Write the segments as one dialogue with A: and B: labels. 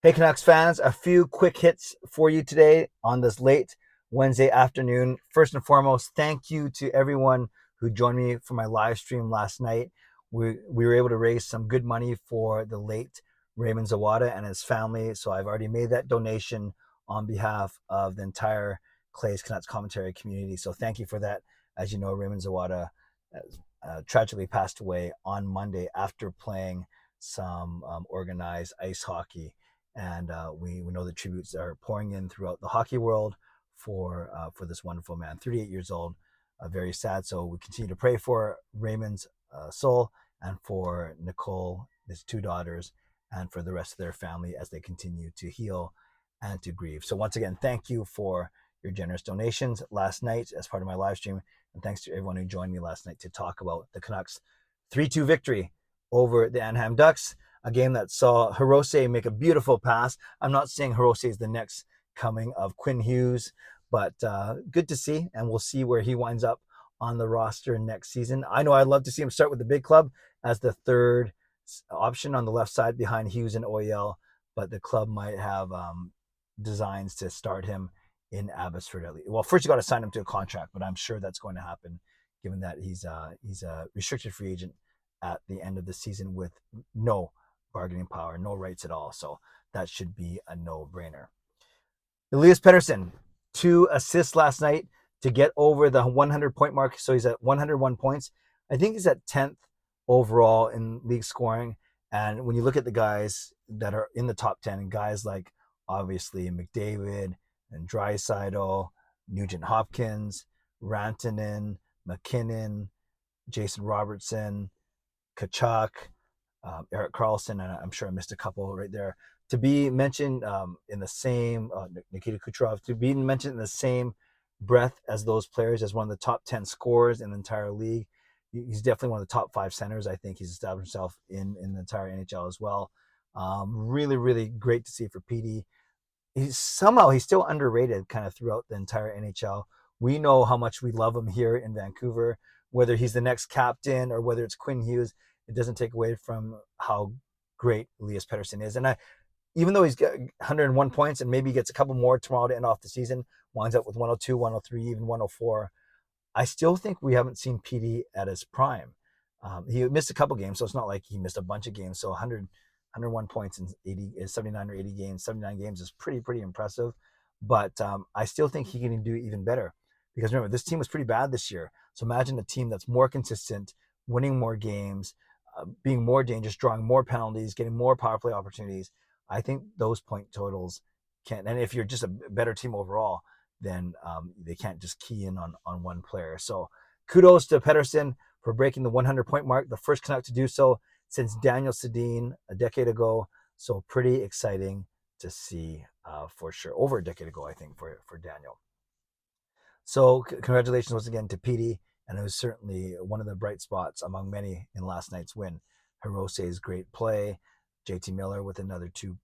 A: Hey, Canucks fans, a few quick hits for you today on this late Wednesday afternoon. First and foremost, thank you to everyone who joined me for my live stream last night. We were able to raise some good money for the late Raymond Zawada and his family. So I've already made that donation on behalf of the entire Clay's Canucks commentary community. So thank you for that. As you know, Raymond Zawada tragically passed away on Monday after playing some organized ice hockey, and we know the tributes are pouring in throughout the hockey world for this wonderful man. 38 years old, very sad. So we continue to pray for Raymond's soul and for Nicole, his two daughters, and for the rest of their family as they continue to heal and to grieve. So once again, thank you for your generous donations last night as part of my live stream, and thanks to everyone who joined me last night to talk about the Canucks' 3-2 victory over the Anaheim Ducks, a game that saw Hirose make a beautiful pass. I'm not saying Hirose is the next coming of Quinn Hughes, but good to see, and we'll see where he winds up on the roster next season. I know I'd love to see him start with the big club as the third option on the left side behind Hughes and Oyel, but the club might have designs to start him in Abbotsford at least. Well, first you got to sign him to a contract, but I'm sure that's going to happen given that he's a restricted free agent at the end of the season with no bargaining power, no rights at all. So that should be a no-brainer. Elias Pettersson, 2 assists last night to get over the 100-point mark. So he's at 101 points. I think he's at 10th overall in league scoring. And when you look at the guys that are in the top 10, and guys like obviously McDavid and Draisaitl, Nugent Hopkins, Rantanen, McKinnon, Jason Robertson, Kachuk, Eric Carlson, and I'm sure I missed a couple right there, to be mentioned in the same, Nikita Kucherov, to be mentioned in the same breath as those players as one of the top 10 scorers in the entire league. He's definitely one of the top 5 centers. I think he's established himself in the entire NHL as well. Really, really great to see for PD. He's still underrated kind of throughout the entire NHL. We know how much we love him here in Vancouver. Whether he's the next captain or whether it's Quinn Hughes, it doesn't take away from how great Elias Pettersson is. And even though he's got 101 points and maybe gets a couple more tomorrow to end off the season, winds up with 102, 103, even 104, I still think we haven't seen PD at his prime. He missed a couple games, so it's not like he missed a bunch of games. So 101 points in 79 or 80 games, 79 games is pretty impressive. But I still think he can do even better. Because remember, this team was pretty bad this year. So imagine a team that's more consistent, winning more games, being more dangerous, drawing more penalties, getting more power play opportunities. I think those point totals can, and if you're just a better team overall, then they can't just key in on one player. So kudos to Pettersson for breaking the 100-point mark, the first Canuck to do so since Daniel Sedin a decade ago. So pretty exciting to see for sure. Over a decade ago, I think, for Daniel. So congratulations once again to Petey, and it was certainly one of the bright spots among many in last night's win. Hirose's great play, JT Miller with another 2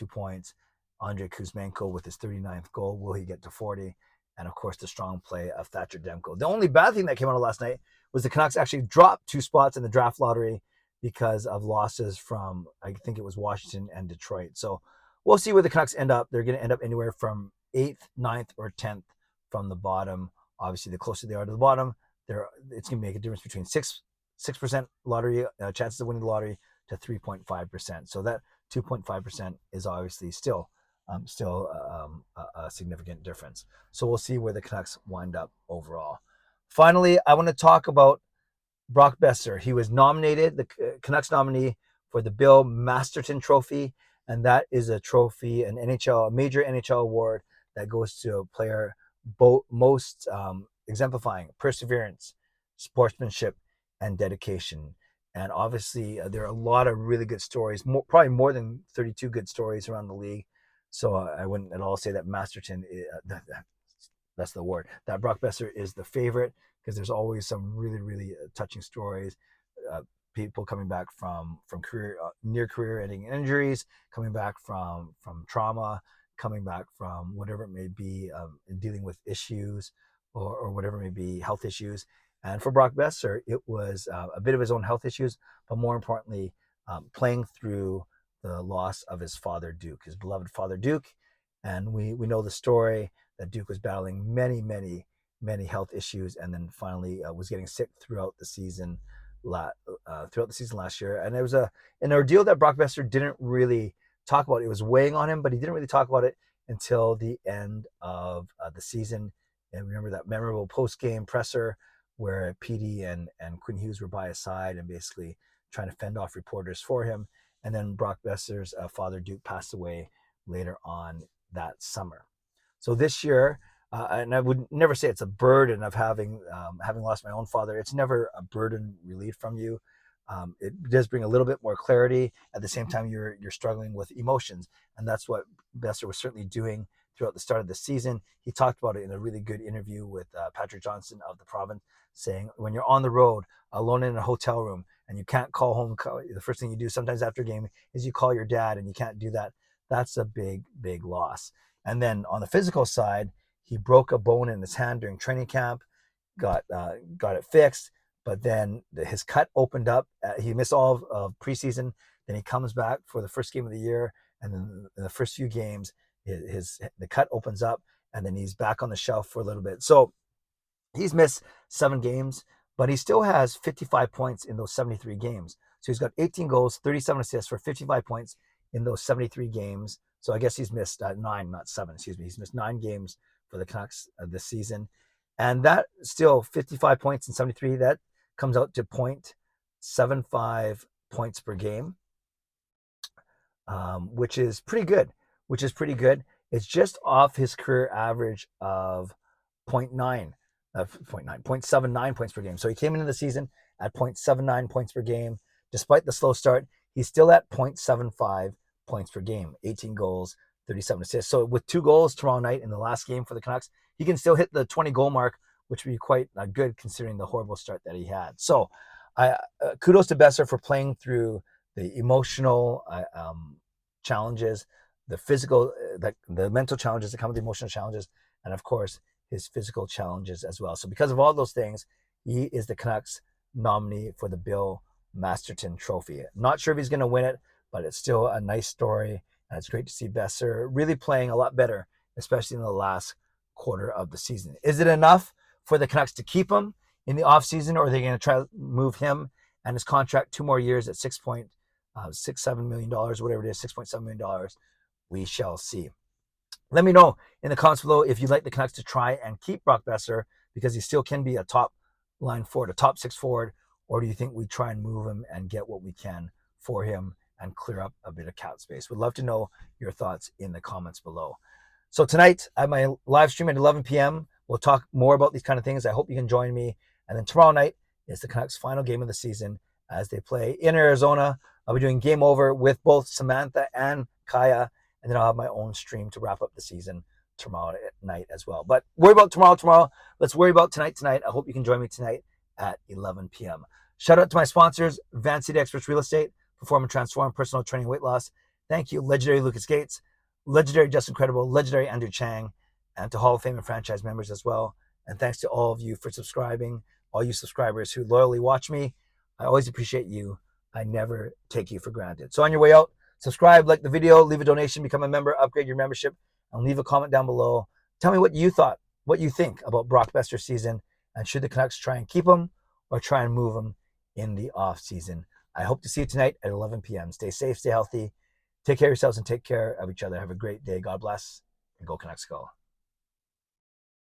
A: points, Andrei Kuzmenko with his 39th goal. Will he get to 40? And of course, the strong play of Thatcher Demko. The only bad thing that came out of last night was the Canucks actually dropped 2 spots in the draft lottery because of losses from, I think it was Washington and Detroit. So we'll see where the Canucks end up. They're going to end up anywhere from 8th, 9th, or 10th from the bottom. Obviously, the closer they are to the bottom, it's going to make a difference between 6% lottery chances of winning the lottery to 3.5%. So that 2.5% is obviously still a significant difference. So we'll see where the Canucks wind up overall. Finally, I want to talk about Brock Boeser. He was nominated, the Canucks nominee for the Bill Masterton Trophy, and that is a trophy, a major NHL award that goes to a player most exemplifying perseverance, sportsmanship, and dedication. And obviously, there are a lot of really good stories, probably more than 32 good stories around the league. So I wouldn't at all say that Masterton, that's the word, that Brock Boeser is the favorite, because there's always some really, really touching stories. People coming back from near career-ending injuries, coming back from trauma, coming back from whatever it may be, dealing with issues or whatever it may be, health issues. And for Brock Boeser, it was a bit of his own health issues, but more importantly, playing through the loss of his father, Duke, his beloved father, Duke. And we know the story that Duke was battling many health issues, and then finally was getting sick throughout the season, last year. And it was an ordeal that Brock Boeser didn't really talk about. It was weighing on him, but he didn't really talk about it until the end of the season. And remember that memorable post-game presser where PD and Quinn Hughes were by his side and basically trying to fend off reporters for him. And then Brock Boeser's father, Duke, passed away later on that summer. So this year, and I would never say it's a burden of having lost my own father. It's never a burden relieved from you. It does bring a little bit more clarity. At the same time, you're struggling with emotions, and that's what Boeser was certainly doing throughout the start of the season. He talked about it in a really good interview with Patrick Johnson of The Province, saying when you're on the road, alone in a hotel room, and you can't call home, the first thing you do sometimes after a game is you call your dad, and you can't do that. That's a big loss. And then on the physical side, he broke a bone in his hand during training camp, got it fixed, but then his cut opened up. He missed all of preseason. Then he comes back for the first game of the year, and then in the first few games, the cut opens up, and then he's back on the shelf for a little bit. So he's missed 7 games, but he still has 55 points in those 73 games. So he's got 18 goals, 37 assists for 55 points in those 73 games. So I guess he's missed 9, not 7, excuse me. He's missed 9 games for the Canucks this season. And that still 55 points in 73, that comes out to 0.75 points per game, which is pretty good. It's just off his career average of 0.79 points per game. So he came into the season at 0.79 points per game. Despite the slow start, he's still at 0.75 points per game, 18 goals, 37 assists. So with 2 goals tomorrow night in the last game for the Canucks, he can still hit the 20-goal mark, which would be quite good considering the horrible start that he had. So kudos to Boeser for playing through the emotional challenges, the physical, the mental challenges that come with the emotional challenges, and of course, his physical challenges as well. So because of all those things, he is the Canucks nominee for the Bill Masterton Trophy. Not sure if he's going to win it, but it's still a nice story. And it's great to see Boeser really playing a lot better, especially in the last quarter of the season. Is it enough for the Canucks to keep him in the offseason, or are they going to try to move him and his contract 2 more years at $6.67 million, whatever it is, $6.7 million? We shall see. Let me know in the comments below if you'd like the Canucks to try and keep Brock Boeser because he still can be a top line forward, a top 6 forward, or do you think we try and move him and get what we can for him and clear up a bit of cap space? Would love to know your thoughts in the comments below. So tonight at my live stream at 11 p.m., we'll talk more about these kind of things. I hope you can join me. And then tomorrow night is the Canucks' final game of the season as they play in Arizona. I'll be doing Game Over with both Samantha and Kaya, and then I'll have my own stream to wrap up the season tomorrow night as well. But worry about tomorrow. Let's worry about tonight. I hope you can join me tonight at 11 p.m. Shout out to my sponsors, Van City Experts Real Estate, Perform and Transform, Personal Training, Weight Loss. Thank you, legendary Lucas Gates, legendary Justin Credible, legendary Andrew Chang, and to Hall of Fame and franchise members as well. And thanks to all of you for subscribing, all you subscribers who loyally watch me. I always appreciate you. I never take you for granted. So on your way out, subscribe, like the video, leave a donation, become a member, upgrade your membership, and leave a comment down below. Tell me what you thought, what you think about Brock Boeser's season, and should the Canucks try and keep him or try and move him in the off season? I hope to see you tonight at 11 p.m. Stay safe, stay healthy, take care of yourselves, and take care of each other. Have a great day. God bless, and go Canucks go.